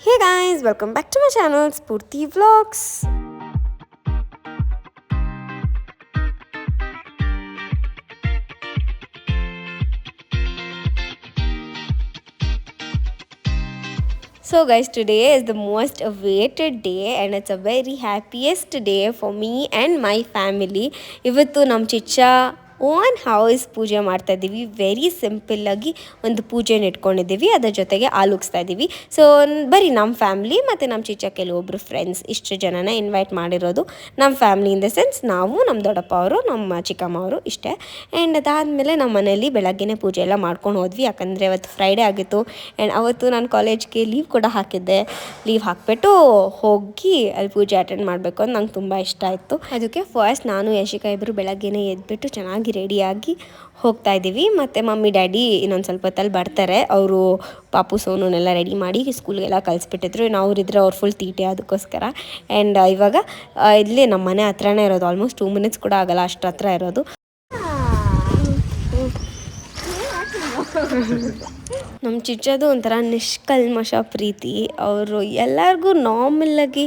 Hey guys, welcome back to my channel Spurti Vlogs. So guys, today is the most awaited day and it's a very happiest day for me and my family. ಇವತ್ತು ನಮ್ಮ ಚಿಚ್ಚ own house ಪೂಜೆ ಮಾಡ್ತಾ ಇದ್ದೀವಿ. Very ಸಿಂಪಲ್ಲಾಗಿ ಒಂದು ಪೂಜೆನ ಇಟ್ಕೊಂಡಿದ್ದೀವಿ, ಅದರ ಜೊತೆಗೆ ಆಲುಗಿಸ್ತಾ ಇದ್ದೀವಿ. ಸೊ ಬರೀ ನಮ್ಮ ಫ್ಯಾಮ್ಲಿ ಮತ್ತು ನಮ್ಮ ಚಿಚ್ಚ ಕೆಲವೊಬ್ಬರು ಫ್ರೆಂಡ್ಸ್ ಇಷ್ಟು ಜನನ ಇನ್ವೈಟ್ ಮಾಡಿರೋದು. ನಮ್ಮ ಫ್ಯಾಮ್ಲಿ ಇನ್ ದ ಸೆನ್ಸ್ ನಾವು, ನಮ್ಮ ದೊಡ್ಡಪ್ಪ ಅವರು, ನಮ್ಮ ಚಿಕ್ಕಮ್ಮ ಅವರು ಇಷ್ಟೇ. ಆ್ಯಂಡ್ ಅದಾದಮೇಲೆ ನಮ್ಮ ಮನೇಲಿ ಬೆಳಗ್ಗೆನೇ ಪೂಜೆ ಎಲ್ಲ ಮಾಡ್ಕೊಂಡು ಹೋದ್ವಿ, ಯಾಕಂದರೆ ಅವತ್ತು ಫ್ರೈಡೇ ಆಗಿತ್ತು. ಆ್ಯಂಡ್ ಅವತ್ತು ನಾನು ಕಾಲೇಜ್ಗೆ ಲೀವ್ ಕೂಡ ಹಾಕಿದ್ದೆ. ಲೀವ್ ಹಾಕಿಬಿಟ್ಟು ಹೋಗಿ ಅಲ್ಲಿ ಪೂಜೆ ಅಟೆಂಡ್ ಮಾಡಬೇಕು ಅಂತ ನಂಗೆ ತುಂಬ ಇಷ್ಟ ಆಯಿತು. ಅದಕ್ಕೆ ಫಸ್ಟ್ ನಾನು ಯಶಿಕಾ ಇಬ್ಬರು ಬೆಳಗ್ಗೆನೇ ಎದ್ಬಿಟ್ಟು ಚೆನ್ನಾಗಿ ರೆಡಿಯಾಗಿ ಹೋಗ್ತಾ ಇದ್ದೀವಿ. ಮತ್ತು ಮಮ್ಮಿ ಡ್ಯಾಡಿ ಇನ್ನೊಂದು ಸ್ವಲ್ಪ ಹೊತ್ತಲ್ಲಿ ಬರ್ತಾರೆ. ಅವರು ಪಾಪು ಸೋನುನೆಲ್ಲ ರೆಡಿ ಮಾಡಿ ಸ್ಕೂಲ್ಗೆಲ್ಲ ಕಳಿಸ್ಬಿಟ್ಟಿದ್ರು. ಅವರಿದ್ರೆ ಅವ್ರು ಫುಲ್ ತೀಟೆ ಅದಕ್ಕೋಸ್ಕರ. ಆ್ಯಂಡ್ ಇವಾಗ ಇಲ್ಲೇ ನಮ್ಮ ಮನೆ ಹತ್ರನೇ ಇರೋದು, ಆಲ್ಮೋಸ್ಟ್ 2 minutes ಕೂಡ ಆಗಲ್ಲ, ಅಷ್ಟು ಹತ್ರ ಇರೋದು. ನಮ್ಮ ಚಿಚ್ಚದು ಒಂಥರ ನಿಷ್ಕಲ್ಮಶ ಪ್ರೀತಿ. ಅವರು ಎಲ್ಲರಿಗೂ ನಾರ್ಮಲಾಗಿ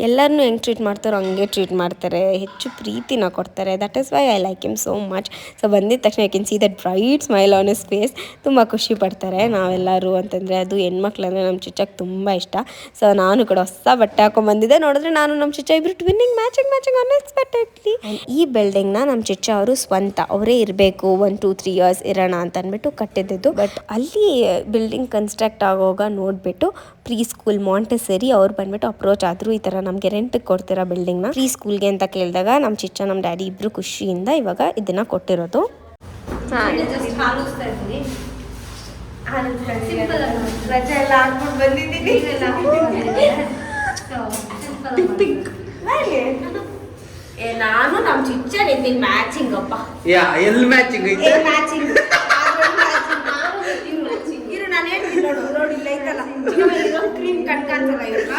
ಎಲ್ಲರನ್ನೂ ಹೆಂಗೆ ಟ್ರೀಟ್ ಮಾಡ್ತಾರೋ ಹಂಗೆ ಟ್ರೀಟ್ ಮಾಡ್ತಾರೆ, ಹೆಚ್ಚು ಪ್ರೀತಿನ ಕೊಡ್ತಾರೆ. That is why I like him so much. So ಬಂದಿದ ತಕ್ಷಣ I can see that bright smile on his face. ತುಂಬ ಖುಷಿ ಪಡ್ತಾರೆ ನಾವೆಲ್ಲರೂ ಅಂತಂದರೆ. ಅದು ಹೆಣ್ಮಕ್ಳು ಅಂದರೆ ನಮ್ಮ ಚಿಚ್ಚಕ್ಕೆ ತುಂಬ ಇಷ್ಟ. ಸೊ ನಾನು ಕೂಡ ಹೊಸ ಬಟ್ಟೆ ಹಾಕೊಂಡ್ಬಂದಿದ್ದೆ. ನೋಡಿದ್ರೆ ನಾನು ನಮ್ಮ ಚಿಚ್ಚ ಇಬ್ಬರು ಟ್ವಿನ್ನಿಂಗ್ ಮ್ಯಾಚಿಂಗ್ ಅನ್ಎಕ್ಸ್ಪೆಕ್ಟೆಡ್ಲಿ. ಈ ಬಿಲ್ಡಿಂಗ್ನ ನಮ್ಮ ಚಿಚ್ಚ ಅವರು ಸ್ವಂತ ಅವರೇ ಇರಬೇಕು 1-2-3 years ಇರೋಣ ಅಂತ ಅಂದ್ಬಿಟ್ಟು ಕಟ್ಟಿದ್ದು. ಬಟ್ ಅಲ್ಲಿ ಬಿಲ್ಡಿಂಗ್ ಕನ್ಸ್ಟ್ರಕ್ಟ್ ಆಗೋವಾಗ ನೋಡಿಬಿಟ್ಟು ಪ್ರೀ ಸ್ಕೂಲ್ ಮಾಂಟೆಸರಿ ಅವ್ರು ಬಂದ್ಬಿಟ್ಟು ಅಪ್ರೋಚ್ ಆದರು, ಈ ಥರ ನಮಗೆ ರೆಂಟಿಗೆ ಕೊಡ್ತೀರಾ ಬಿಲ್ಡಿಂಗ್ನ ಪ್ರೀ ಸ್ಕೂಲ್ಗೆ ಅಂತ ಕೇಳಿದಾಗ ನಮ್ಮ ಚಿಚ್ಚ ನಮ್ಮ ಡ್ಯಾಡಿ ಇಬ್ಬರು ಖುಷಿಯಿಂದ ಇವಾಗ ಇದನ್ನು ಕೊಟ್ಟಿರೋದು. ರಜೆ ಎಲ್ಲ ಹಾಕ್ಬಿಟ್ಟು ಬಂದಿದ್ದೀನಿ. ನಾನು ನಮ್ಮ ಚಿಚ್ಚ ನಿಂತಿನ ಮ್ಯಾಚಿಂಗ್ ಅಪ್ಪ. ಎಲ್ಲಿ ಮ್ಯಾಚಿಂಗ್ ಐತೆ? ಮ್ಯಾಚಿಂಗ್ ಇರು, ನಾನು ಹೇಳ್ತೀನಿ ನೋಡು. ನೋಡಿ ಇಲ್ಲ ಐತಲ್ಲ ಕ್ರೀಮ್ ಕಟ್ಕಾಂತಲ್ಲ ಇವಾಗ.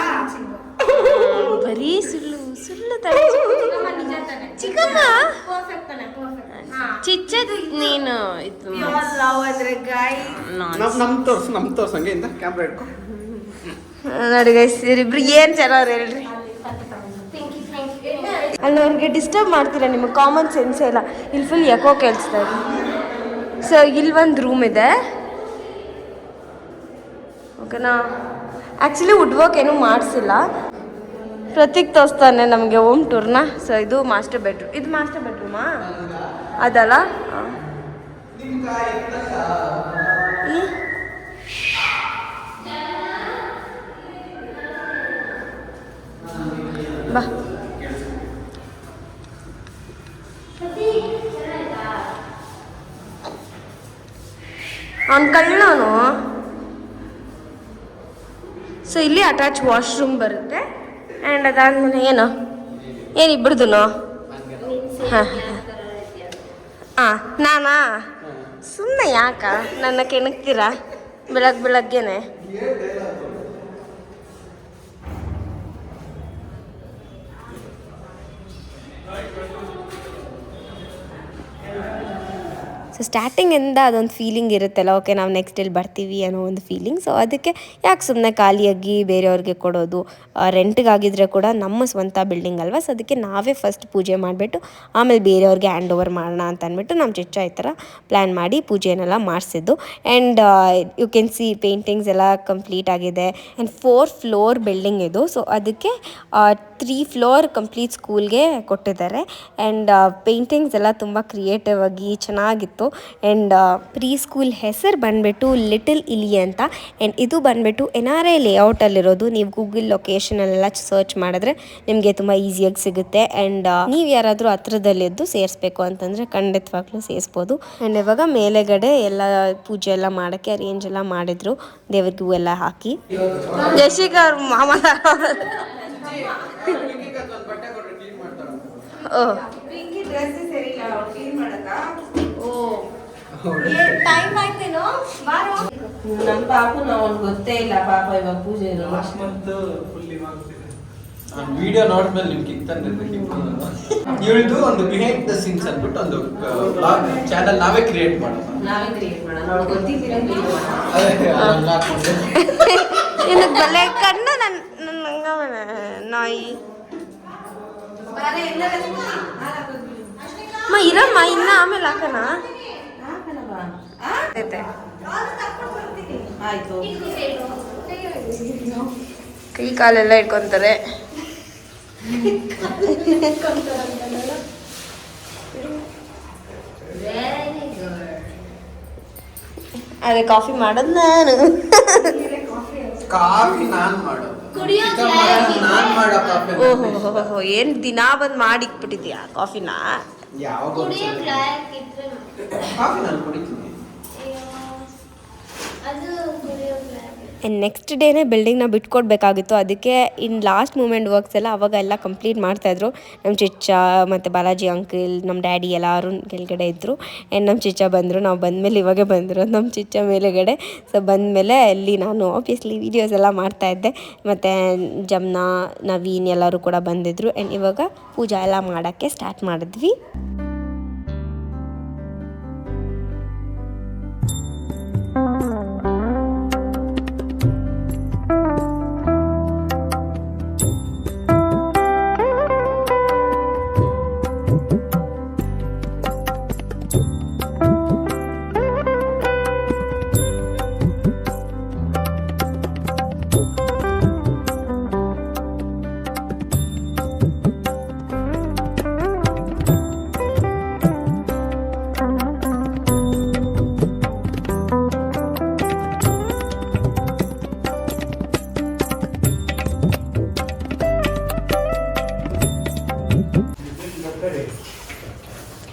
ಬರೀ ಸುಳ್ಳು ಚಿಕ್ಕಮ್ಮ ಚಿಚ್ಚ ನೀನು ನಮ್ ತೋರ್ಸಂಗೆ ಇಂದ ಕ್ಯಾಮ್ರಾ ಇಟ್ಕೊ. ನೋಡಿ ಗೈಸ್, ಇವ್ರಿಬ್ರು ಏನು ಚೆನ್ನಾಗಿ ಹೇಳ್ರಿ. ಅಲ್ಲಿ ಅವ್ರಿಗೆ ಡಿಸ್ಟರ್ಬ್ ಮಾಡ್ತೀರಾ, ನಿಮಗೆ ಕಾಮನ್ ಸೆನ್ಸೇ ಇಲ್ಲ. ಇಲ್ಲಿ ಫುಲ್ ಎಕೋ ಕೇಳಿಸ್ತಾ ಇದೆ. ಸೊ ಇಲ್ಲಿ ಒಂದು ರೂಮ್ ಇದೆ, ಓಕೆನಾ. ಆ್ಯಕ್ಚುಲಿ ವುಡ್ ವರ್ಕ್ ಏನೂ ಮಾಡಿಸಿಲ್ಲ. ಪ್ರತೀಕ್ ತೋರಿಸ್ತಾನೆ ನಮಗೆ ಹೋಮ್ ಟೂರ್ನ. ಸೊ ಇದು ಮಾಸ್ಟರ್ ಬೆಡ್ರೂಮ್. ಇದು ಮಾಸ್ಟರ್ ಬೆಡ್ರೂಮಾ ಅದಲ್ಲ? ಬಾ. ಅವ್ನು ಕಳ್ಳವನು. ಸೊ ಇಲ್ಲಿ ಅಟ್ಯಾಚ್ ವಾಶ್ರೂಮ್ ಬರುತ್ತೆ. ಆ್ಯಂಡ್ ಅದಾದಮೇಲೆ ಏನು ಇಬ್ಬರದು? ಹಾಂ ನಾನಾ ಸುಮ್ಮನೆ ಯಾಕ ನನ್ನ ಕೆಣಕ್ತೀರಾ ಬೆಳಗ್ಗೆನೆ? ಸೊ ಸ್ಟಾರ್ಟಿಂಗಿಂದ ಅದೊಂದು ಫೀಲಿಂಗ್ ಇರುತ್ತಲ್ಲ, ಓಕೆ ನಾವು ನೆಕ್ಸ್ಟ್ ಇಲ್ಲಿ ಬರ್ತೀವಿ ಅನ್ನೋ ಒಂದು ಫೀಲಿಂಗ್. ಸೊ ಅದಕ್ಕೆ ಯಾಕೆ ಸುಮ್ಮನೆ ಖಾಲಿಯಾಗಿ ಬೇರೆಯವ್ರಿಗೆ ಕೊಡೋದು, ರೆಂಟಿಗಾಗಿದ್ದರೆ ಕೂಡ ನಮ್ಮ ಸ್ವಂತ ಬಿಲ್ಡಿಂಗ್ ಅಲ್ವಾ. ಸೊ ಅದಕ್ಕೆ ನಾವೇ ಫಸ್ಟ್ ಪೂಜೆ ಮಾಡಿಬಿಟ್ಟು ಆಮೇಲೆ ಬೇರೆಯವ್ರಿಗೆ ಹ್ಯಾಂಡ್ ಓವರ್ ಮಾಡೋಣ ಅಂತ ಅಂದ್ಬಿಟ್ಟು ನಮ್ಮ ಚಿಚ್ಚ ಈ ಥರ ಪ್ಲ್ಯಾನ್ ಮಾಡಿ ಪೂಜೆನೆಲ್ಲ ಮಾಡಿಸಿದ್ದು. And you can see paintings ಎಲ್ಲ ಕಂಪ್ಲೀಟ್ ಆಗಿದೆ. ಆ್ಯಂಡ್ 4 floor ಬಿಲ್ಡಿಂಗ್ ಇದು. ಸೊ ಅದಕ್ಕೆ 3 floor ಕಂಪ್ಲೀಟ್ ಸ್ಕೂಲ್ಗೆ ಕೊಟ್ಟಿದ್ದಾರೆ. ಆ್ಯಂಡ್ ಪೇಂಟಿಂಗ್ಸ್ ಎಲ್ಲ ತುಂಬ ಕ್ರಿಯೇಟಿವ್ ಆಗಿ ಚೆನ್ನಾಗಿತ್ತು. ಆ್ಯಂಡ್ ಪ್ರೀ ಸ್ಕೂಲ್ ಹೆಸರು ಬಂದುಬಿಟ್ಟು ಲಿಟಲ್ ಇಲಿ ಅಂತ. ಆ್ಯಂಡ್ ಇದು ಬಂದುಬಿಟ್ಟು NRI ಲೇಔಟಲ್ಲಿರೋದು. ನೀವು ಗೂಗಲ್ ಲೊಕೇಶನಲ್ಲೆಲ್ಲ ಸರ್ಚ್ ಮಾಡಿದ್ರೆ ನಿಮಗೆ ತುಂಬ ಈಸಿಯಾಗಿ ಸಿಗುತ್ತೆ. ಆ್ಯಂಡ್ ನೀವು ಯಾರಾದರೂ ಹತ್ರದಲ್ಲಿದ್ದು ಸೇರಿಸ್ಬೇಕು ಅಂತಂದರೆ ಖಂಡಿತವಾಗ್ಲೂ ಸೇರಿಸ್ಬೋದು. ಆ್ಯಂಡ್ ಇವಾಗ ಮೇಲೆಗಡೆ ಎಲ್ಲ ಪೂಜೆ ಎಲ್ಲ ಮಾಡೋಕ್ಕೆ ಅರೇಂಜ್ ಎಲ್ಲ ಮಾಡಿದ್ರು, ದೇವ್ರಿಗೂ ಎಲ್ಲ ಹಾಕಿ. ಜಶಿಕ ಅವ್ರ ಮಾಮ ಟೈಮ್ ಆಯ್ತೇನೋ ಬಾರೋ. ನಮ್ಮ ಪಾಪು ನಾವು ಗೊತ್ತೇ ಇಲ್ಲ ಪಾಪ ಇವಾಗ ಪೂಜೆ ವಿಡಿಯೋ ನೋಡಿದ್ಮೇಲೆ ನಿಮ್ಗೆ ಇವಳ್ದು ಒಂದು ಬಿಹೈಂಡ್ ದ ಸೀನ್ಸ್ ಅಂದ್ಬಿಟ್ಟು ಒಂದು ಚಾನಲ್ ನಾವೇ ಕ್ರಿಯೇಟ್ ಮಾಡೋಣ. ಗೊತ್ತಿದ್ದೀರ ನಿನಗೆ ಬಲೆ ಕಣ್ಣ ನನ್ನ ನಾಯಿ ಇರಮ್ಮ ಇನ್ನ ಆಮೇಲೆ ಹಾಕೋಣ ಆಯ್ತು ಕೈ ಕಾಲೆಲ್ಲ ಇಟ್ಕೊಂತಾರೆ. ಅದೇ ಕಾಫಿ ಮಾಡೋದು ನಾನು. ಕಾಫಿ ನಾನ್ ಮಾಡೋದು. ನಾನ್ ಮಾಡೋ ಕಾಫಿ. ಓಹೋ ಏನ್ ದಿನಾ ಬಂದ್ ಮಾಡಿಕ್ಬಿಟ್ಟಿದ್ಯಾ ಕಾಫಿನ? ಯಾವಾಗ ಕಾಫಿ ನಾನು ಕುಡಿತೀನಿ. ನೆಕ್ಸ್ಟ್ ಡೇನೇ ಬಿಲ್ಡಿಂಗ್ನ ಬಿಟ್ಕೊಡ್ಬೇಕಾಗಿತ್ತು. ಅದಕ್ಕೆ ಇನ್ ಲಾಸ್ಟ್ ಮೂಮೆಂಟ್ ವರ್ಕ್ಸ್ ಎಲ್ಲ ಅವಾಗ ಎಲ್ಲ ಕಂಪ್ಲೀಟ್ ಮಾಡ್ತಾಯಿದ್ರು. ನಮ್ಮ ಚಿಚ್ಚ ಮತ್ತು ಬಾಲಾಜಿ ಅಂಕಲ್, ನಮ್ಮ ಡ್ಯಾಡಿ ಎಲ್ಲರೂ ಕೆಳಗಡೆ ಇದ್ದರು. ನಮ್ಮ ಚಿಚ್ಚ ಬಂದರು. ನಾವು ಬಂದಮೇಲೆ ಇವಾಗೆ ಬಂದರು ನಮ್ಮ ಚಿಚ್ಚ ಮೇಲೆಗಡೆ. ಸೊ ಬಂದಮೇಲೆ ಅಲ್ಲಿ ನಾನು ಆಬ್ವಿಯಸ್ಲಿ ವೀಡಿಯೋಸ್ ಎಲ್ಲ ಮಾಡ್ತಾಯಿದ್ದೆ. ಮತ್ತು ಜಮ್ನಾ, ನವೀನ್ ಎಲ್ಲರೂ ಕೂಡ ಬಂದಿದ್ದರು. ಆ್ಯಂಡ್ ಇವಾಗ ಪೂಜಾ ಎಲ್ಲ ಮಾಡೋಕ್ಕೆ ಸ್ಟಾರ್ಟ್ ಮಾಡಿದ್ವಿ.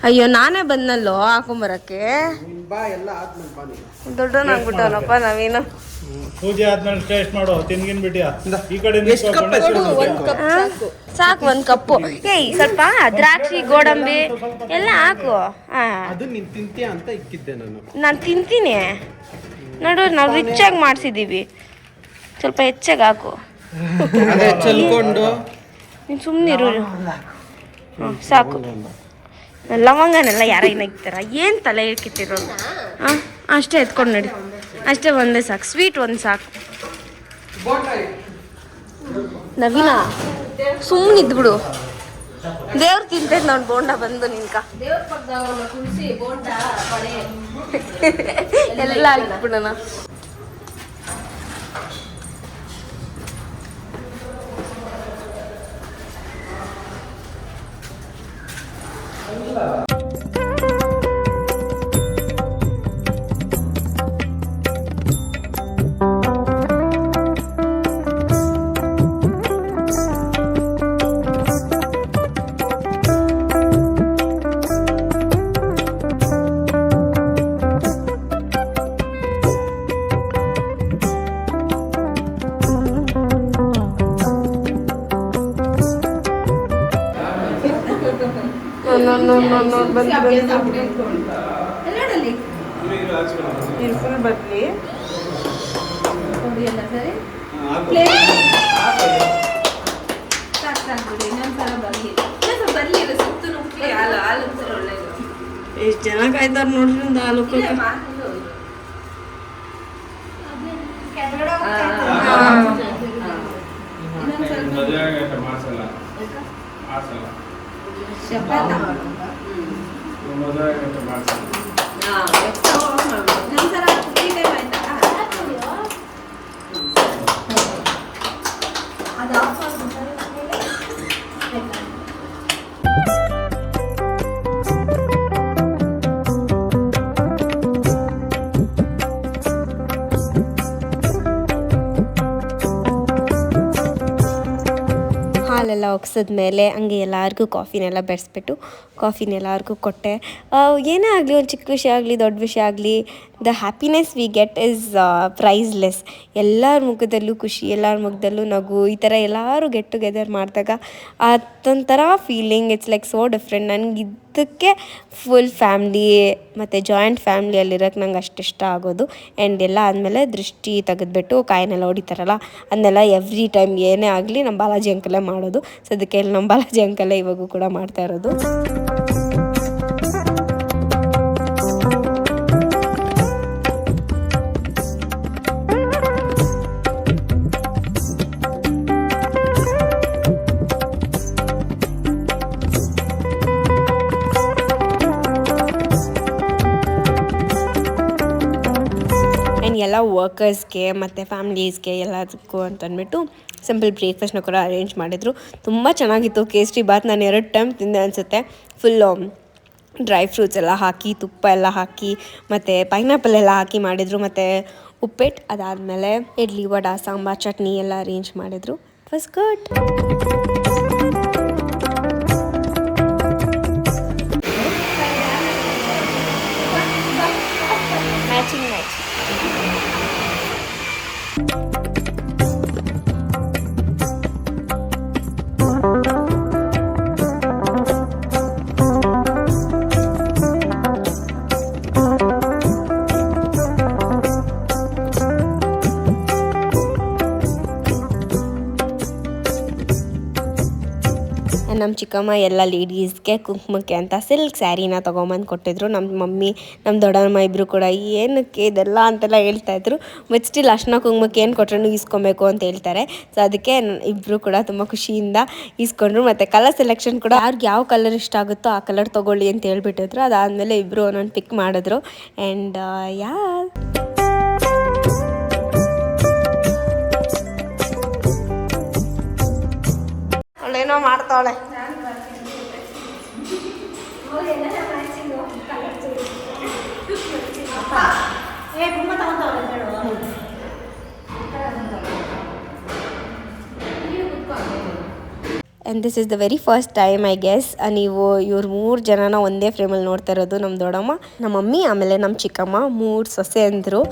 ಅಯ್ಯೋ ನಾನೇ ಬಂದಲ್ಲೋ ಹಾಕೊಂಬರಕ್ಕೆ. ದೊಡ್ಡವನಾಗ್ಬಿಟ್ಟವನಪ್ಪ ನವೀನು. ಪೂಜೆ ಆದ್ಮೇಲೆ ಟೇಸ್ಟ್ ಮಾಡು. ತಿನ್ಗಿನ್ ಬಿಟ್ಟಿಯಾ ಈ ಕಡೆ ಸಾಕು ಒಂದ್ ಕಪ್ಪು. ಏಯ್ ಸ್ವಲ್ಪ ದ್ರಾಕ್ಷಿ, ಗೋಡಂಬಿ ಎಲ್ಲ ಹಾಕು. ನಾನು ತಿಂತೀನಿ ನೋಡು. ನಾವು ರಿಚ್ ಆಗಿ ಮಾಡ್ಸಿದೀವಿ, ಸ್ವಲ್ಪ ಹೆಚ್ಚಾಗಿ ಹಾಕು. ನೀನು ಸುಮ್ಮನಿರು. ಸಾಕು. ಲವಂಗನೆಲ್ಲ ಯಾರ ಇಕ್ತಾರ? ಏನು ತಲೆ ಇಕ್ಕಿತ್ತಿರೋದು? ಹಾಂ ಅಷ್ಟೇ ಎತ್ಕೊಂಡು ನಡಿ. ಅಷ್ಟೇ ಒಂದೇ ಸಾಕು. ಸ್ವೀಟ್ ಒಂದು ಸಾಕು. ನವೀನ ಸುಮ್ಮನೆ ಇದ್ಬಿಡು. ದೇವ್ರು ತಿಂತೈತೆ ನೋಡಿ ಬೋಂಡ ಬಂದು ನಿನ್ಕ ಎಲ್ಲ ಹಾಕ್ಬಿಡೋಣ. ಬರ್ಲಿ ಎಷ್ಟು ಜನ ಕಾಯ್ತಾರ ನೋಡ್ರಿ ಒಂದು ಹಾಲು ಹಾಲೆಲ್ಲ ಒಗ್ಸಿದ್ಮೇಲೆ ಹಂಗೆ ಎಲ್ಲರಿಗೂ ಕಾಫಿನೆಲ್ಲ ಬೆರೆಸ್ಬಿಟ್ಟು ಕಾಫಿನ ಎಲ್ಲರಿಗೂ ಕೊಟ್ಟೆ. ಏನೇ ಆಗಲಿ, ಒಂದು ಚಿಕ್ಕ ವಿಷಯ ಆಗಲಿ ದೊಡ್ಡ ವಿಷಯ ಆಗಲಿ, the happiness we get is priceless. ಎಲ್ಲರ ಮುಖದಲ್ಲೂ ಖುಷಿ, ಎಲ್ಲರ ಮುಖದಲ್ಲೂ ನಗು. ಈ ಥರ ಎಲ್ಲರೂ ಗೆಟ್ ಟುಗೆದರ್ ಮಾಡಿದಾಗ ಅದೊಂಥರ feeling. It's like so different. ನನಗೆ ಇದಕ್ಕೆ ಫುಲ್ ಫ್ಯಾಮ್ಲಿ ಮತ್ತು ಜಾಯಿಂಟ್ ಫ್ಯಾಮ್ಲಿಯಲ್ಲಿರೋಕ್ಕೆ ನಂಗೆ ಅಷ್ಟು ಇಷ್ಟ ಆಗೋದು. ಆ್ಯಂಡ್ ಎಲ್ಲ ಆದಮೇಲೆ ದೃಷ್ಟಿ ತೆಗೆದ್ಬಿಟ್ಟು ಕಾಯಿನೆಲ್ಲ ಹೊಡಿತಾರಲ್ಲ, ಅದನ್ನೆಲ್ಲ ಎವ್ರಿ ಟೈಮ್ ಏನೇ ಆಗಲಿ ನಮ್ಮ ಬಾಲಾಜಿ ಅಂಕಲೇ ಮಾಡೋದು. ಸೊ ಅದಕ್ಕೆ ನಮ್ಮ ಬಾಲಾಜಿ ಅಂಕಲೇ ಇವಾಗೂ ಕೂಡ ಮಾಡ್ತಾ ಇರೋದು. ವರ್ಕರ್ಸ್ಗೆ ಮತ್ತು ಫ್ಯಾಮ್ಲೀಸ್ಗೆ ಎಲ್ಲದಕ್ಕೂ ಅಂತಂದ್ಬಿಟ್ಟು ಸಿಂಪಲ್ ಬ್ರೇಕ್ಫಾಸ್ಟ್ನ ಕೂಡ ಅರೇಂಜ್ ಮಾಡಿದರು. ತುಂಬ ಚೆನ್ನಾಗಿತ್ತು ಕೇಸರಿ ಬಾತ್. ನಾನು 2 ಟೈಮ್ ತಿಂದೆ ಅನಿಸುತ್ತೆ. ಫುಲ್ಲು ಡ್ರೈ ಫ್ರೂಟ್ಸ್ ಎಲ್ಲ ಹಾಕಿ, ತುಪ್ಪ ಎಲ್ಲ ಹಾಕಿ, ಮತ್ತು ಪೈನಾಪಲ್ ಎಲ್ಲ ಹಾಕಿ ಮಾಡಿದರು. ಮತ್ತು ಉಪ್ಪಿಟ್ಟು, ಅದಾದಮೇಲೆ ಇಡ್ಲಿ, ವಡೆ, ಸಾಂಬಾರು, ಚಟ್ನಿ ಎಲ್ಲ ಅರೇಂಜ್ ಮಾಡಿದರು. It was good. Matching match. ನಮ್ಮ ಚಿಕ್ಕಮ್ಮ ಎಲ್ಲ ಲೇಡೀಸ್ಗೆ ಕುಂಕುಮಕ್ಕೆ ಅಂತ ಸಿಲ್ಕ್ ಸ್ಯಾರಿನ ತೊಗೊಂಬಂದು ಕೊಟ್ಟಿದ್ರು. ನಮ್ಮ ಮಮ್ಮಿ, ನಮ್ಮ ದೊಡ್ಡಮ್ಮ ಇಬ್ಬರು ಕೂಡ ಏನಕ್ಕೆ ಇದೆಲ್ಲ ಅಂತೆಲ್ಲ ಹೇಳ್ತಾಯಿದ್ರು. ಬಟ್ ಸ್ಟಿಲ್ ಅರ್ಶಿನ ಕುಂಕುಮಕ್ಕೆ ಏನು ಕೊಟ್ಟರು ಈಸ್ಕೊಬೇಕು ಅಂತ ಹೇಳ್ತಾರೆ. ಸೊ ಅದಕ್ಕೆ ಇಬ್ಬರು ಕೂಡ ತುಂಬ ಖುಷಿಯಿಂದ ಈಸ್ಕೊಂಡ್ರು. ಮತ್ತು ಕಲರ್ ಸೆಲೆಕ್ಷನ್ ಕೂಡ ಯಾರಿಗೆ ಯಾವ ಕಲರ್ ಇಷ್ಟ ಆಗುತ್ತೋ ಆ ಕಲರ್ ತೊಗೊಳ್ಳಿ ಅಂತ ಹೇಳ್ಬಿಟ್ಟಿದ್ರು. ಅದಾದಮೇಲೆ ಇಬ್ಬರು ಒಂದೊಂದು ಪಿಕ್ ಮಾಡಿದ್ರು. ಆ್ಯಂಡ್ ಯಾ ಅವಳೇನೋ ಮಾಡ್ತಾವಳೆ. And this is the very first time I guess ನೀವು ಇವ್ರು 3 ಜನನ ಒಂದೇ ಫ್ರೇಮಲ್ಲಿ ನೋಡ್ತಾ ಇರೋದು. ನಮ್ಮ ದೊಡ್ಡಮ್ಮ, ನಮ್ಮ ಮಮ್ಮಿ, ಆಮೇಲೆ ನಮ್ಮ ಚಿಕ್ಕಮ್ಮ, 3 ಸೊಸೆ ಅಂದರು.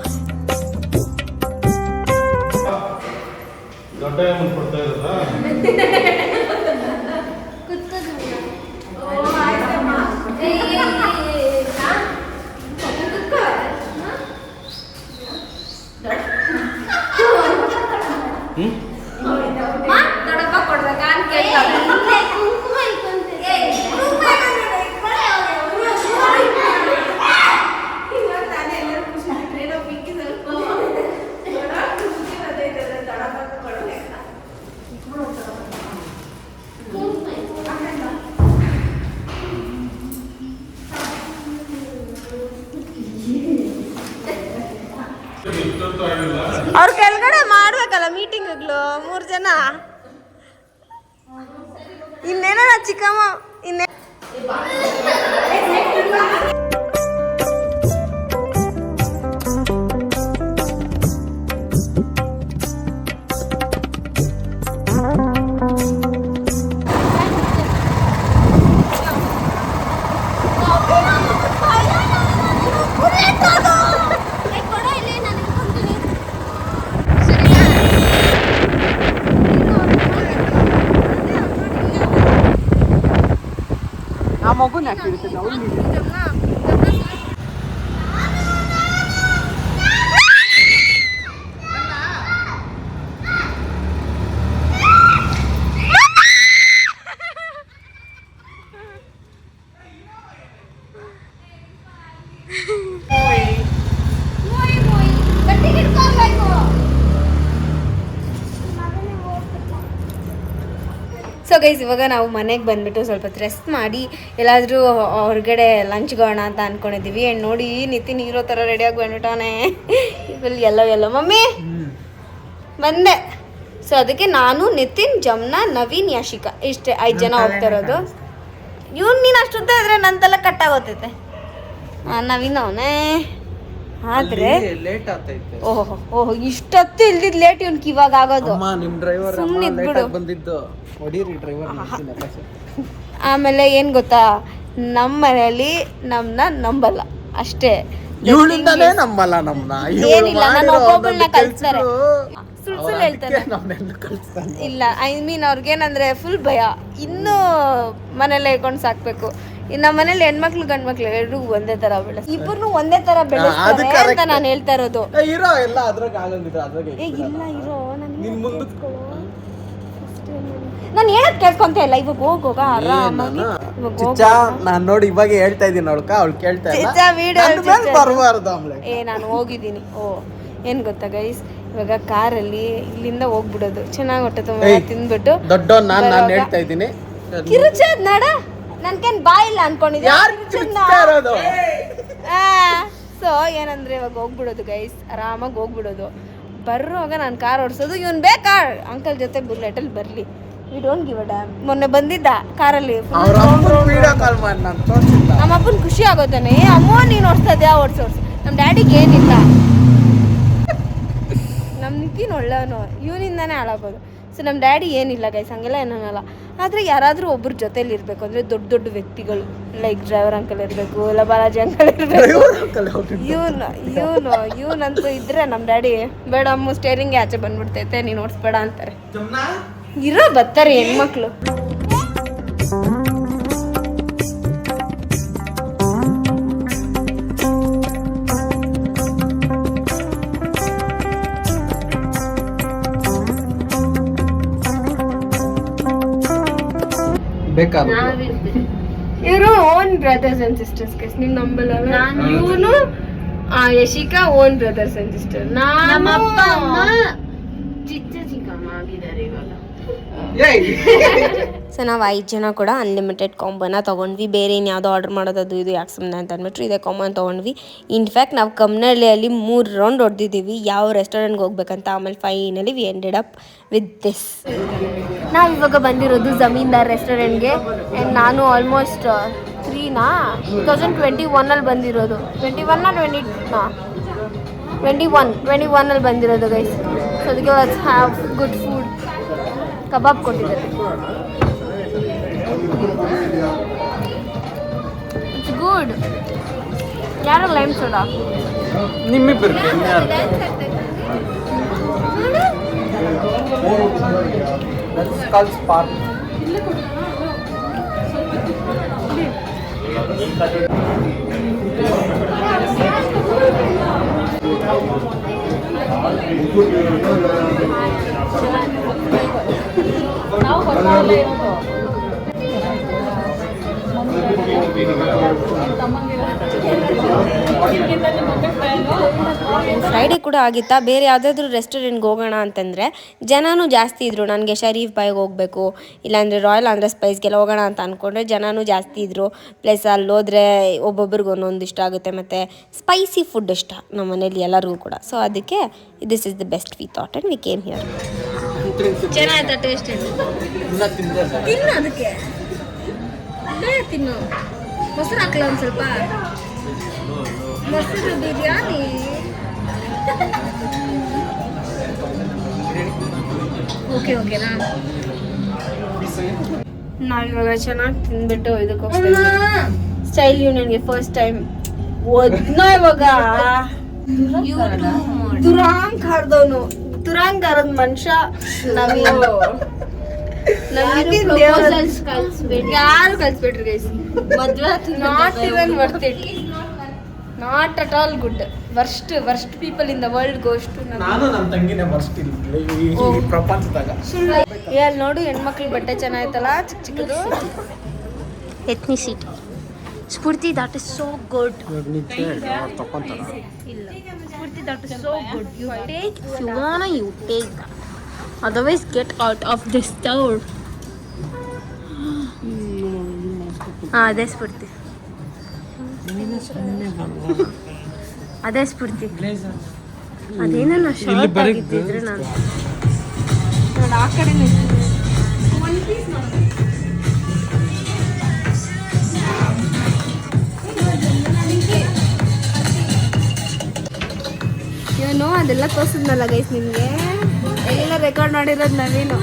ಅವ್ರ ಕೆಳಗಡೆ ಮಾಡ್ಬೇಕಲ್ಲ ಮೀಟಿಂಗ್ಗಳು 3 ಜನ. ಇನ್ನೇನ ಚಿಕ್ಕಮ್ಮ ಇನ್ನೇ ಆ ಮಗುನ ಹಾಕಿರ್ತೀವಿ ನಾವು. ಸೊ ಗೈಸ್, ಇವಾಗ ನಾವು ಮನೆಗೆ ಬಂದುಬಿಟ್ಟು ಸ್ವಲ್ಪ ರೆಸ್ಟ್ ಮಾಡಿ ಎಲ್ಲಾದರೂ ಹೊರಗಡೆ ಲಂಚ್ಗೋಣ ಅಂತ ಅಂದ್ಕೊಂಡಿದ್ದೀವಿ. ಆ್ಯಂಡ್ ನೋಡಿ ನಿತಿನ್ ಹೀರೋ ಥರ ರೆಡಿಯಾಗಿ ಬಂದ್ಬಿಟ್ಟವನೇ. ಫುಲ್ ಎಲ್ಲೋ ಮಮ್ಮಿ ಬಂದೆ. ಸೊ ಅದಕ್ಕೆ ನಾನು, ನಿತಿನ್, ಜಮ್ನಾ, ನವೀನ್, ಯಾಶಿಕಾ ಇಷ್ಟೇ 5 ಜನ ಹೋಗ್ತಾ ಇರೋದು. ಇವ್ನು ನೀನು ಅಷ್ಟೊತ್ತ ಇದ್ರೆ ನಂತೆಲ್ಲ ಕಟ್ಟಾಗೋತೈತೆ. ನವೀನ್ ಅವನೇ ಆದ್ರೆ ಲೇಟ್ ಆಗ್ತೈತೆ. ಓಹೋ ಇಷ್ಟೊತ್ತು ಇಲ್ದಿದ್ ಲೇಟ್ ಇವ್ನಿಗೆ ಇವಾಗ ಆಗೋದು. ನಿಮ್ಮ ಡ್ರೈವರ್ ಸುಮ್ಮನೆ ಲೇಟ್ ಆಗಿ ಬಂದಿದ್ದು. ಹೊಡೀರಿ ಡ್ರೈವರ್. ಆಮೇಲೆ ಏನು ಗೊತ್ತಾ, ನಮ್ಮ ಮನೆಯಲ್ಲಿ ನಮ್ಮನ್ನ ನಂಬಲ್ಲ ಅಷ್ಟೇ. ಇವಳಿಂದನೇ ನಂಬಲ್ಲ ನಮ್ಮನ್ನ. ಏನಿಲ್ಲ, ನಾನು ಒಬ್ಬೊಬ್ಬಳನ್ನ ಕಳ್ಸ್ತಾರೆ, ಸುಳ್ಳು ಹೇಳ್ತಾರೆ. ಇಲ್ಲ, ಐ ಮೀನ್ ಅವ್ರಿಗೇನಂದ್ರೆ ಫುಲ್ ಭಯ. ಇನ್ನೂ ಮನೇಲೆ ಇಟ್ಕೊಂಡು ಸಾಕ್ಬೇಕು. ನಮ್ಮ ಮನೇಲಿ ಹೆಣ್ಮಕ್ಳು ಗಂಡ್ಮಕ್ಳು ಎರಡೂ ಒಂದೇ ತರ ಬೆಳೆಸ್, ಇಬ್ಬರು ಒಂದೇ ತರ ಬೆಳೆಸ್ತಾರೆ ಅಂತ ನಾನು ಹೇಳ್ತಾ ಇರೋದು. ಹೀರೋ ಎಲ್ಲ ಅದ್ರಾಗ ಆಗಂಗಿದ್ರೆ ಅದ್ರಾಗ ಇಲ್ಲ ಹೀರೋ ನಾನು ಹೇಳೋದ್ ಕೇಳ್ಕೊಂತ ಇಲ್ಲ. ಇವಾಗ ಹೋಗೋಗ ಆರಾಮಾಗಿ ನಾನು ನೋಡಿ ಇವಾಗ ಹೇಳ್ತಾ ಇದೀನಿ ಅವಳ್ಕ, ಅವಳು ಕೇಳ್ತಾ ನಾನು ಹೋಗಿದ್ದೀನಿ. ಏನ್ ಗೊತ್ತಾ ಗೈಸ್, ಇವಾಗ ಕಾರಲ್ಲಿ ಇಲ್ಲಿಂದ ಹೋಗ್ಬಿಡೋದು, ಚೆನ್ನಾಗಿ ಹೊಟ್ಟೆ ತುಂಬ ತಿಂದ್ಬಿಟ್ಟು ದೊಡ್ಡ ನಾನು ಹೇಳ್ತಾ ಇದ್ದೀನಿ. ಕಿರುಚದ್ ನಡ, ನನ್ಗೇನ್ ಬಾಯಿಲ್ಲ ಅನ್ಕೊಂಡಿದ್ದೆ. ಸೊ ಏನಂದರೆ ಇವಾಗ ಹೋಗ್ಬಿಡೋದು ಗೈಸ್, ಆರಾಮಾಗಿ ಹೋಗ್ಬಿಡೋದು. ಬರುವಾಗ ನಾನು ಕಾರ್ ಓಡಿಸೋದು, ಇವನು ಬೇಕಾ ಅಂಕಲ್ ಜೊತೆ ಬುಲೆಟಲ್ಲಿ ಬರಲಿ, we don't give a dam. ಮೊನ್ನೆ ಬಂದಿದ್ದ ಕಾರಲ್ಲಿ, ನಮ್ಮ ಅಪ್ಪನ ಖುಷಿ ಆಗೋತಾನೆ, ಅಮ್ಮ ನೀನು ಓಡಿಸ್ತದ್ಯಾ ಓಡಿಸು. ನಮ್ಮ ಡ್ಯಾಡಿಗೆ ಏನಿಲ್ಲ, ನಮ್ಮ ನಿತಿನ್ ಒಳ್ಳೆಯವನು, ಇವನಿಂದಾನೇ ಹಾಳಾಗೋದು. ಸೊ ನಮ್ಮ ಡ್ಯಾಡಿ ಏನಿಲ್ಲ ಗೈಸ್, ಹಂಗೆಲ್ಲ ಏನನ್ನಲ್ಲ. ಆದರೆ ಯಾರಾದರೂ ಒಬ್ಬರ ಜೊತೇಲಿ ಇರಬೇಕು ಅಂದರೆ ದೊಡ್ಡ ದೊಡ್ಡ ವ್ಯಕ್ತಿಗಳು, ಲೈಕ್ ಡ್ರೈವರ್ ಅಂಕಲ್ ಇರಬೇಕು, ಇಲ್ಲ ಬಾಲಾಜಿ ಅಂಕಲ್ ಇರಬೇಕು. ಇವನಂತೂ ಇದ್ರೆ ನಮ್ಮ ಡ್ಯಾಡಿ ಬೇಡ ಅಮ್ಮ ಸ್ಟೇರಿಂಗ್ಗೆ ಆಚೆ ಬಂದ್ಬಿಡ್ತೈತೆ, ನೀನು ಓಡಿಸ್ಬೇಡ ಅಂತಾರೆ. ಇರೋ ಬರ್ತಾರೆ ಹೆಣ್ಮಕ್ಳು. ಇವರು own brothers and sisters guys, ನೀವು ನಂಬಲ್ಲ. ಇವನು Yashika own brothers and sister. ನಮ್ಮಪ್ಪ ಅಮ್ಮ ಚಿಕ್ಕ ಚಿಕ್ಕಮ್ಮ ಆಗಿದ್ದಾರೆ ಇವಾಗ. ಸೊ ನಾವು 5 ಜನ ಕೂಡ ಅನ್ಲಿಮಿಟೆಡ್ ಕಾಂಬೋನ ತೊಗೊಂಡ್ವಿ. ಬೇರೆ ಇನ್ಯಾವುದೋ ಆರ್ಡರ್ ಮಾಡೋದು ಅದು ಇದು ಯಾಕೆ ಸುಮ್ಮನೆ ಅಂತ ಅಂದ್ಬಿಟ್ರು ಇದೇ ಕಾಂಬೋನ ತೊಗೊಂಡ್ವಿ. ಇನ್ಫ್ಯಾಕ್ಟ್ ನಾವು ಕಮ್ಮನಹಳ್ಳಿಯಲ್ಲಿ 3 ರೌಂಡ್ ಹೊಡೆದಿದ್ದೀವಿ ಯಾವ ರೆಸ್ಟೋರೆಂಟ್ಗೆ ಹೋಗ್ಬೇಕಂತ. ಆಮೇಲೆ finally we ended up with this. ನಾವು ಇವಾಗ ಬಂದಿರೋದು ಜಮೀನ್ದಾರ್ ರೆಸ್ಟೋರೆಂಟ್ಗೆ. ಆ್ಯಂಡ್ ನಾನು ಆಲ್ಮೋಸ್ಟ್ 2021 ಬಂದಿರೋದು. 21 ಬಂದಿರೋದು ಗೈಸ್. ಸೊ ಅದಕ್ಕೆ ಲೆಟ್ಸ್ ಹ್ಯಾವ್ ಗುಡ್ ಫುಡ್. ಕಬಾಬ್ ಕೊಟ್ಟಿದ್ದಾರೆ, ಇಟ್ಸ್ ಗುಡ್. ಯಾರು ಲೈಮ್ ಸೋಡಾ ನಿಮ್ಮಿಬ್ಬರಿಗೆ ಫ್ರೈಡೇ ಕೂಡ ಆಗಿತ್ತಾ. ಬೇರೆ ಯಾವುದಾದ್ರೂ ರೆಸ್ಟೋರೆಂಟ್ಗೆ ಹೋಗೋಣ ಅಂತಂದರೆ ಜನನೂ ಜಾಸ್ತಿ ಇದ್ದರು. ನನಗೆ ಶರೀಫ್ ಬಾಯ್ಗೆ ಹೋಗಬೇಕು, ಇಲ್ಲಾಂದರೆ ರಾಯಲ್ ಆಂಧ್ರ ಸ್ಪೈಸ್ಗೆಲ್ಲ ಹೋಗೋಣ ಅಂತ ಅಂದ್ಕೊಂಡ್ರೆ ಜನನೂ ಜಾಸ್ತಿ ಇದ್ದರು. ಪ್ಲಸ್ ಅಲ್ಲಿ ಹೋದರೆ ಒಬ್ಬೊಬ್ರಿಗೆ ಒಂದೊಂದು ಇಷ್ಟ ಆಗುತ್ತೆ, ಮತ್ತು ಸ್ಪೈಸಿ ಫುಡ್ ಇಷ್ಟ ನಮ್ಮ ಮನೇಲಿ ಎಲ್ಲರಿಗೂ ಕೂಡ. ಸೊ ಅದಕ್ಕೆ this is the best we thought and we came here. ಚೆನ್ನಾಯ್ತಾ? ಟೇಸ್ಟ್ ತಿನ್ನು, ಅದಕ್ಕೆ ತಿನ್ನು. ಮೊಸರು ಹಾಕಲ್ಲ ಒಂದು ಸ್ವಲ್ಪ, ಮೊಸರು ಬಿರಿಯಾನಿ. ಓಕೆನಾ? ನಾವಿವಾಗ ಚೆನ್ನಾಗಿ ತಿಂದ್ಬಿಟ್ಟು ಇದಕ್ಕೆ ಹೋಗ್ತೀವಿ. ಸ್ಟೈಲ್ ಯೂನಿಯನ್ಗೆ ಫಸ್ಟ್ ಟೈಮ್ ಓದ್ನ ಇವಾಗ. ದುರಾಂಕಾರದವನು, ದುರಾಂಕಾರದ ಮನುಷ್ಯ. ಯಾರು ಕಲ್ಸ್ಬಿಟ್ರಿ ಗೈಸ್, ಮದ್ವೆ not even worth it, not at all good. Worst people in the world goes to. ನಾನು ನನ್ನ ತಂಗಿನೇ ವರ್ಸ್ಟ್ ಈ ಪ್ರಪಂಚದಾಗ. ಅಲ್ಲಿ ನೋಡು ಹೆಣ್ಮಕ್ಳಿಗೆ ಬಟ್ಟೆ ಚೆನ್ನಾಯ್ತಲ್ಲ, ಚಿಕ್ಕ ಚಿಕ್ಕದು. Ethnicity Spoorthi, that is so good. ಇಲ್ಲ Spoorthi, that is so good. You take, if you want you take, otherwise get out of this store. ಅದೇ ಸ್ಫೂರ್ತಿ, ಅದೇ ಸ್ಫೂರ್ತಿ. ಅದೇನೋ ನಾ ಶಾರ್ಟ್ ಆಗಿದ್ದಿದ್ರೆ ನಾನು ನೋಡಿ ಆ ಕಡೆ ಇವನು ಅದೆಲ್ಲ ತೋರಿಸಿದ್ನಲ್ಲ ಗೈಸ್ ನಿಮಗೆ, ಎಲ್ಲ ರೆಕಾರ್ಡ್ ಮಾಡಿರೋದು ನವೀನು.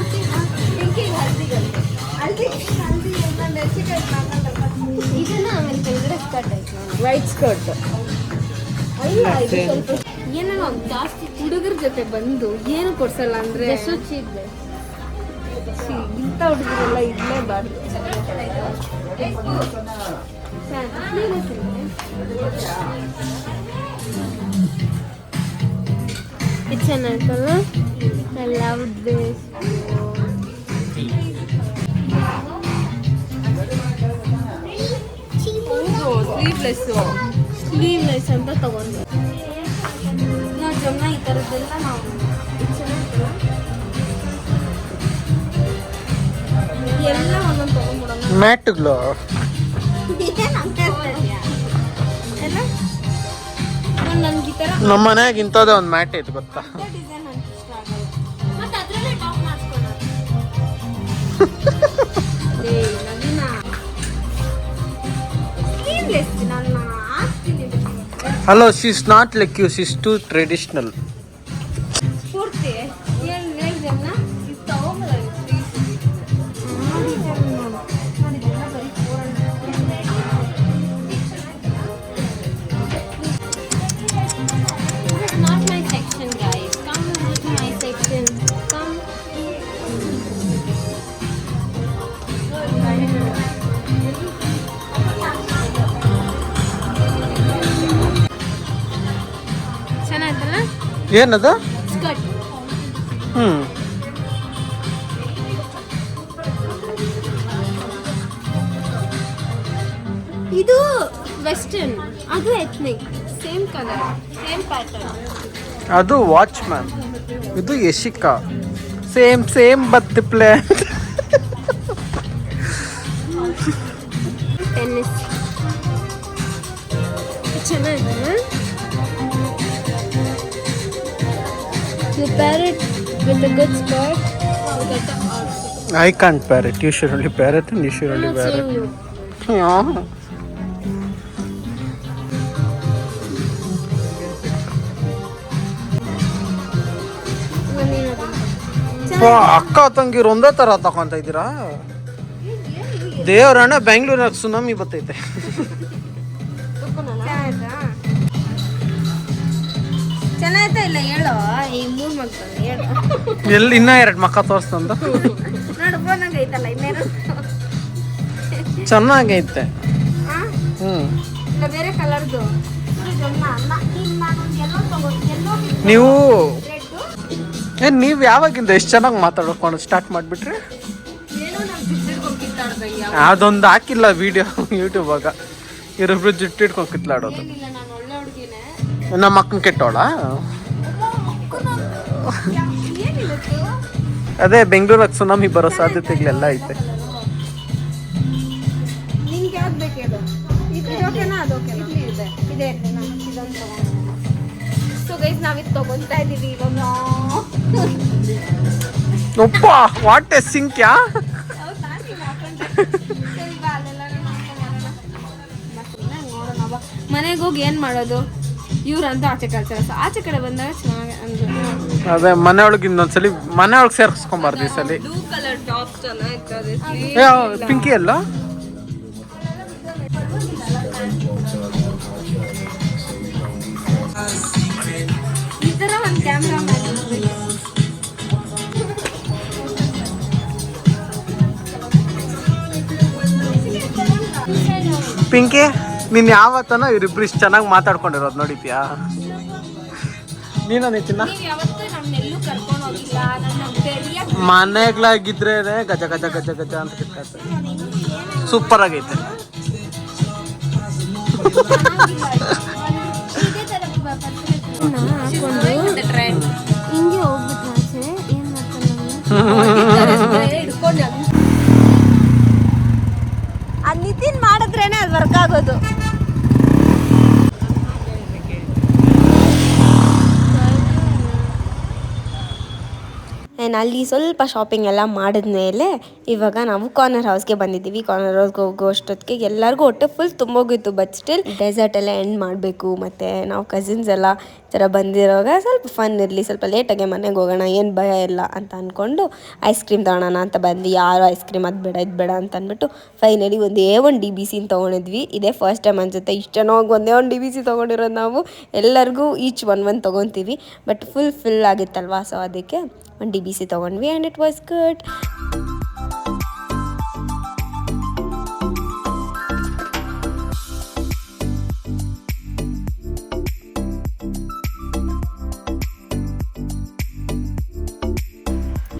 ವೈಟ್ ಸ್ಕರ್ಟ್ ಅಲ್ಲ, ಇದು ಸ್ವಲ್ಪ ಏನೋ ಜಾಸ್ತಿ ಹುಡುಗರ ಜೊತೆ ಬಂದು ಏನು ಕೊಡ್ಸಲ್ಲ ಅಂದ್ರೆ ಇಂಥ ಹುಡುಗರೆಲ್ಲ ಇರಲೇಬಾರ್ದು. ಇದು ಚೆನ್ನಾಗಿತ್ತಲ್ಲ. I love this. ಸ್ಲೀವ್ಲೆಸ್ ಅಂತ ತಗೊಂಡು ನಾವು ಜಮ್ಮ ಈ ಥರದ್ದೆಲ್ಲ ನಾವು ಎಲ್ಲ ಒಂದೊಂದು ತಗೊಂಡ್ಬಿಡೋಣ. ಮ್ಯಾಟ್ಗಳು ಎಲ್ಲ ನಮ್ಮ ಮನೆಯಾಗ ಇಂಥದ್ದೇ ಒಂದು ಮ್ಯಾಟ್ ಐತೆ ಗೊತ್ತಾ. ಡಿಸೈನ್ ಅಂತ ಇಷ್ಟ ಆಗಲ್ಲ. ಮತ್ತೆ ಅದ್ರಲ್ಲೇ ಟಾಪ್ ಮಾಡಿಸ್ಕೊಳ್ಳೋದು. ಸ್ಲೀವ್ಲೆಸ್ ನಾನು ಹಾಕ್ತೀನಿ. Hello, she is not like you, she is too traditional. ಪೂರ್ತಿ ಏನು ಹೇಳ್ದೆಲ್ಲ ಇದು ತಗೊಂಬಲ್ಲ. Not my section, guys. Come to my section. Come. ಚೆನ್ನಾಯ್ತಲ್ಲ ಏನದು? ಸ್ಕರ್ಟ್. ಇದು ವೆಸ್ಟರ್ನ್, ಅದು ethnic. Same colour, same pattern. ಅದು ವಾಚ್ಮ್ಯಾನ್, ಇದು ಯಶಿಕಾ. ಸೇಮ್ ಸೇಮ್ ಬತ್ ಪ್ಲೇಟ್. ಟೆನ್ನಿಸ್ ಚೆನ್ನಾಗಿದೆ. You pair it with a good skirt. You get the outfit. I can't pair it. You should only pair it and you should I'm only not wear saying it. you. Yeah. ಅಕ್ಕ ತಂಗಿರು ಒಂದೇ ತರ ತಕೊಂತ ಇದ್ದೀರಾ? ದೇವರಣ್ಣ ಬೆಂಗಳೂರಾಗ tsunami ಬರ್ತೈತೆ. ಚೆನ್ನಾಯ್ತಾ ಇಲ್ಲ ಹೇಳೋ? ಈ ಮೂರು ಮಕ್ಕಳು ಹೇಳು. ಎಲ್ಲಿ ಇನ್ನ 2 ಮಕ್ಕ ತೋರಿಸ್ತಂದ. ನೋಡು ಫೋನಾಗ ಐತಲ್ಲ ಇನ್ನೇನು ಚೆನ್ನಾಗೈತೆ. ಇಲ್ಲ ಬೇರೆ ಕಲರ್ದು. ನೀವು ನೀವು ಯಾವಾಗಿಂದ ಎಷ್ಟು ಚೆನ್ನಾಗಿ ಮಾತಾಡ್ಕೊಂಡು ಸ್ಟಾರ್ಟ್ ಮಾಡಿಬಿಟ್ರಿ? ಅದೊಂದು ಹಾಕಿಲ್ಲ ವಿಡಿಯೋ ಯೂಟ್ಯೂಬಾಗ, ಇವರಿಬ್ರು ಜುಟ್ಟು ಇಟ್ಕೊಂಡು ಕಿತ್ಲಾಡೋದು. ನಮ್ಮ ಅಕ್ಕನ ಕೆಟ್ಟೋಳ. ಅದೇ ಬೆಂಗಳೂರಾಗ ಸುನಾಮಿ ಬರೋ ಸಾಧ್ಯತೆಗಳೆಲ್ಲ ಐತೆ. ನಿಂಗೆ ಯಾವ್ದು ಬೇಕು ಹೇಳು. ಇದೋಕೆನಾ ಅದೋಕೆನಾ? ಇದೆ ಇದೆ ಇದೊಂದು ತಗೊಂಡು. ಸೊ ಗೈಸ್ ನಾವಿದು ತಗೊಂತಾ ಇದೀವಿ ಇವಾಗ. ಒಪ್ಪ ವಾಟ್ ಎ ಸಿಂಕ್ ಯಾ. ಮನೆಗೆ ಹೋಗಿ ಏನ್ ಮಾಡೋದು ಇವ್ರಂತೂ ಆಚೆ ಕಳ್ಸಾರ. ಆಚೆ ಕಡೆ ಬಂದಾಗ ಚೆನ್ನಾಗಿ ಅದೇ ಮನೆಯೊಳಗೆ ಇನ್ನೊಂದ್ಸಲಿ ಮನೆಯೊಳಗೆ ಸೇರ್ಸ್ಕೊಂಬಾರ್ದು ಈ ಸಲ. ಬ್ಲೂ ಕಲರ್ ಟಾಪ್ ಚೆನ್ನಾಗಿರ್ತದೆ. ಪಿಂಕಿ ಅಲ್ಲ ಈ ತರ ಒಂದು ಕ್ಯಾಮ್ರಾ ಪಿಂಕಿ, ನೀನ್ ಯಾವತ್ತನ ಇವ್ರಿಬ್ರು ಇಷ್ಟು ಚೆನ್ನಾಗಿ ಮಾತಾಡ್ಕೊಂಡಿರೋದು ನೋಡಿದ್ಯಾ? ನೀನಿನ್ನ ಮನೆಗಳಾಗಿದ್ರೆ ಗಜ ಗಜ ಗಜ ಗಜ ಅಂತ ಕಿತ್ಕಾಯ್ತು. ಸೂಪರ್ ಆಗೈತೆ. ಹಿಂಗೆ ಹೋಗ್ಬಿಟ್ಟು ಆಚೆ ಏನ್ ಮಾಡ್ತಾರೆ ಅದ್ ನಿತಿನ್ ಮಾಡಿದ್ರೇನೆ ಅದು ವರ್ಕ್ ಆಗೋದು. ಆ್ಯಂಡ್ ಅಲ್ಲಿ ಸ್ವಲ್ಪ ಶಾಪಿಂಗ್ ಎಲ್ಲ ಮಾಡಿದ್ಮೇಲೆ ಇವಾಗ ನಾವು ಕಾರ್ನರ್ ಹೌಸ್ಗೆ ಬಂದಿದ್ದೀವಿ. ಕಾರ್ನರ್ ಹೌಸ್ಗೆ ಹೋಗೋ ಅಷ್ಟೊತ್ತಿಗೆ ಎಲ್ಲರಿಗೂ ಹೊಟ್ಟೆ ಫುಲ್ ತುಂಬೋಗಿತ್ತು. ಬಟ್ ಸ್ಟಿಲ್ ಡೆಸರ್ಟ್ ಎಲ್ಲ ಎಂಡ್ ಮಾಡಬೇಕು. ಮತ್ತು ನಾವು ಕಸಿನ್ಸ್ ಎಲ್ಲ ಈ ಥರ ಬಂದಿರೋವಾಗ ಸ್ವಲ್ಪ ಫನ್ ಇರಲಿ, ಸ್ವಲ್ಪ ಲೇಟಾಗೆ ಮನೆಗೆ ಹೋಗೋಣ, ಏನು ಭಯ ಇಲ್ಲ ಅಂತ ಅಂದ್ಕೊಂಡು ಐಸ್ ಕ್ರೀಮ್ ತೊಗೊಳೋಣ ಅಂತ ಬಂದ್ವಿ. ಯಾರು ಐಸ್ ಕ್ರೀಮ್ ಅದು ಬೇಡ ಇದು ಬೇಡ ಅಂತ ಅಂದ್ಬಿಟ್ಟು ಫೈನಲಿ ಒಂದೇ ಒಂದು DBC ತೊಗೊಂಡಿದ್ವಿ. ಇದೇ ಫಸ್ಟ್ ಟೈಮ್ ಅನ್ಸುತ್ತೆ ಇಷ್ಟು ಚೆನ್ನಾಗಿ ಒಂದೇ ಒಂದು DBC ತೊಗೊಂಡಿರೋದು ನಾವು. ಎಲ್ಲರಿಗೂ ಈಚ್ ಒಂದು ತೊಗೊತೀವಿ. ಬಟ್ ಫುಲ್ ಆಗಿತ್ತಲ್ವಾ, ಸೊ ಅದಕ್ಕೆ ಒಂದು DBC ತೊಗೊಂಡ್ವಿ and it was good.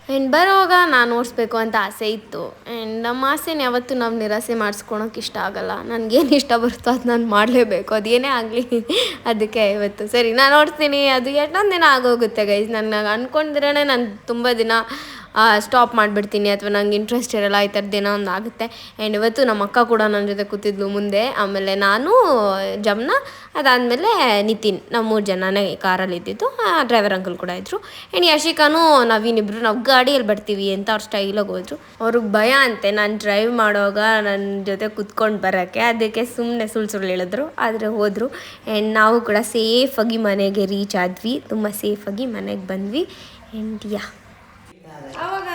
And ಬರೋವಾಗ ನಾನು ಓಡಿಸ್ಬೇಕು ಅಂತ ಆಸೆ ಇತ್ತು. ಆ್ಯಂಡ್ ನಮ್ಮ ಆಸೆನ ಯಾವತ್ತೂ ನಾವು ನಿರಾಸೆ ಮಾಡಿಸ್ಕೊಳಕ್ಕೆ ಇಷ್ಟ ಆಗಲ್ಲ. ನನಗೇನು ಇಷ್ಟ ಬರುತ್ತೋ ಅದು ನಾನು ಮಾಡಲೇಬೇಕು, ಅದೇನೇ ಆಗಲಿ. ಅದಕ್ಕೆ ಇವತ್ತು ಸರಿ ನಾನು ಓಡಿಸ್ತೀನಿ. ಅದು ಎಷ್ಟೊಂದು ದಿನ ಆಗೋಗುತ್ತೆ ಗೈಸ್. ನನಗೆ ಅಂದ್ಕೊಂಡಿದ್ರೇ ನಾನು ತುಂಬ ದಿನ ಸ್ಟಾಪ್ ಮಾಡಿಬಿಡ್ತೀನಿ ಅಥವಾ ನಂಗೆ ಇಂಟ್ರೆಸ್ಟ್ ಇರಲ್ಲ, ಈ ಥರದ್ದೇನೋ ಒಂದು ಆಗುತ್ತೆ. ಆ್ಯಂಡ್ ಇವತ್ತು ನಮ್ಮ ಅಕ್ಕ ಕೂಡ ನನ್ನ ಜೊತೆ ಕೂತಿದ್ಲು ಮುಂದೆ, ಆಮೇಲೆ ನಾನು, ಜಮ್ನಾ, ಅದಾದಮೇಲೆ ನಿತಿನ್, ನಾವು 3 ಜನನೇ ಕಾರಲ್ಲಿ ಇದ್ದಿದ್ದು. ಡ್ರೈವರ್ ಅಂಕಲ್ ಕೂಡ ಇದ್ದರು. ಆ್ಯಂಡ್ ಯಶಿಕಾನು ನವೀನ್ ಇಬ್ಬರು ನಾವು ಗಾಡಿಯಲ್ಲಿ ಬರ್ತೀವಿ ಅಂತ ಅವ್ರು ಸ್ಟೈಲಾಗಿ ಹೋದ್ರು. ಅವ್ರಿಗೆ ಭಯ ಅಂತೆ ನಾನು ಡ್ರೈವ್ ಮಾಡುವಾಗ ನನ್ನ ಜೊತೆ ಕುತ್ಕೊಂಡು ಬರೋಕ್ಕೆ, ಅದಕ್ಕೆ ಸುಮ್ಮನೆ ಸುಳ್ಳು ಹೇಳಿದ್ರು, ಆದರೆ ಹೋದರು. ಆ್ಯಂಡ್ ನಾವು ಕೂಡ ಸೇಫಾಗಿ ಮನೆಗೆ ರೀಚ್ ಆದ್ವಿ, ತುಂಬ ಸೇಫಾಗಿ ಮನೆಗೆ ಬಂದ್ವಿ. ಆ್ಯಂಡ್ ಯಾ ಅವಾಗ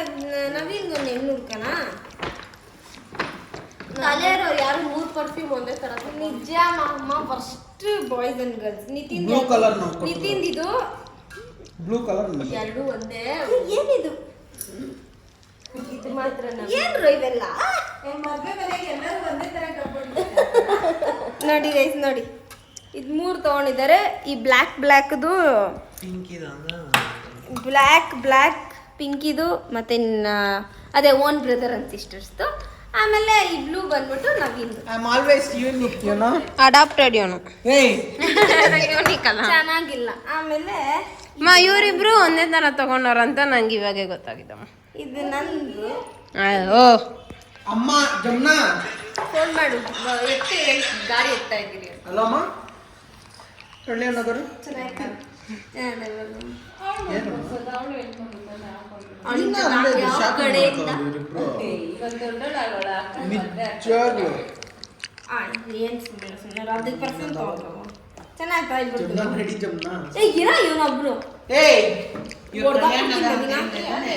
ನವೀನ್ಗೆ ಒಂದು ಹೆಣ್ಣು ಹುಡ್ಕಣ ತಲೆಯರು ಯಾರು 3 ಪರ್ಫ್ಯೂಮ್ ಒಂದೇ ಥರ ನಿಜ ಅಮ್ಮ. First boys and girls. Nitin ಇದು ಬ್ಲೂ ಕಲರ್ ಎರಡು ಒಂದೇ. ಏನಿದು ಇದು ಮಾತ್ರ ಏನ್ರು ಇವೆಲ್ಲ ಮದುವೆ ಮನೆಗೆ ಎಲ್ಲರೂ ಒಂದೇ ಥರ ನೋಡಿ ಗೈಸ್, ನೋಡಿ ಇದು 3 ತೊಗೊಂಡಿದ್ದಾರೆ. ಈ ಬ್ಲ್ಯಾಕ್ದು ಬ್ಲ್ಯಾಕ್ ಪಿಂಕಿದು ಮತ್ತು ಅದೇ ಓನ್ ಬ್ರದರ್ ಅಂಡ್ ಸಿಸ್ಟರ್ಸ್ದು. ಆಮೇಲೆ ಈ ಬ್ಲೂ ಬಂದ್ಬಿಟ್ಟು ನವೀನ್ದು. I am always unique you know. Adapted ಇವನು ಯೂನಿಕ್ ಅಲ್ಲ, ಚೆನ್ನಾಗಿಲ್ಲ. ಆಮೇಲೆ ಇವರಿಬ್ರು ಒಂದೇ ಥರ ತಗೊಂಡವ್ರಂತ ನಂಗೆ ಇವಾಗೆ ಗೊತ್ತಾಗಿದ್ದಮ್ಮ. ಇದು ನಂದು. ಓ ಅಮ್ಮ ಜಮ್ನಾ ಫೋನ್ ಮಾಡು, ಗಾಡಿ ಎತ್ತಾ ಇದ್ದೀರಿ. ಹಲೋ ಅಮ್ಮ, ಒಳ್ಳೆ ನಗರು ಚೆನ್ನಾಗಿ ಇವನೊಬ್ರು ಎಲ್ಲಾನೆ